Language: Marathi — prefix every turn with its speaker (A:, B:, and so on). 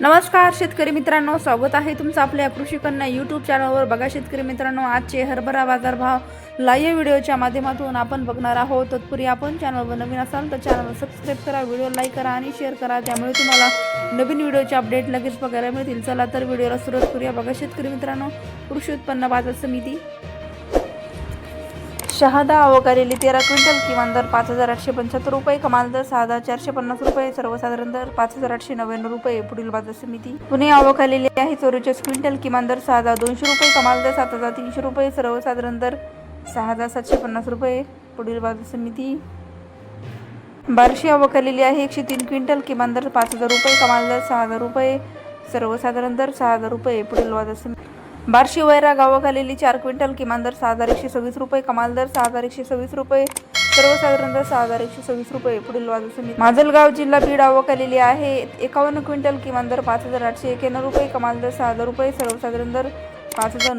A: नमस्कार शेतकरी मित्रांनो, स्वागत आहे तुमचं आपल्या कृषी कन्या यूट्यूब चॅनलवर। बघा शेतकरी मित्रांनो, आजचे हरभरा बाजारभाव लाईव्ह व्हिडिओच्या माध्यमातून आपण बघणार आहोत। तत्पूर्वी आपण चॅनलवर नवीन असाल तर चॅनलला सबस्क्राईब करा, व्हिडिओ लाईक करा आणि शेअर करा, त्यामुळे तुम्हाला नवीन व्हिडिओचे अपडेट लगेच बघायला मिळतील। चला तर व्हिडिओला सुरुवात करूया। बघा शेतकरी मित्रांनो, कृषी उत्पन्न बाजार समिती शहादा आवक आलेली 13 क्विंटल, किमान दर 5875 रुपये, कमाल दर 6450 रुपये, सर्वसाधारण दर 5899 रुपये। पुढील बाजार समिती पुणे आवक आलेली आहे 44 क्विंटल, किमान दर 6200 रुपये, कमाल दर 7300 रुपये, सर्वसाधारण दर 6750 रुपये। पुढील बाजार समिती बार्शी आवक आलेली आहे 103 क्विंटल, किमान दर 5000 रुपये, कमाल दर 6000 रुपये, सर्वसाधारण दर 6000 रुपये। पुढील बाजार समिती बार्शी वैराग आवक आलेली 4 क्विंटल, किमान दर 6126 रुपये, कमाल दर 6126 रुपये, सर्वसाधारण दर 6126 रुपये। पुढील बाजार समिती माजलगाव जिल्हा बीड आवक आलेली आहे 51 क्विंटल, किमान दर 5891 रुपये, कमाल दर 6000 रुपये, सर्वसाधारण दर 5000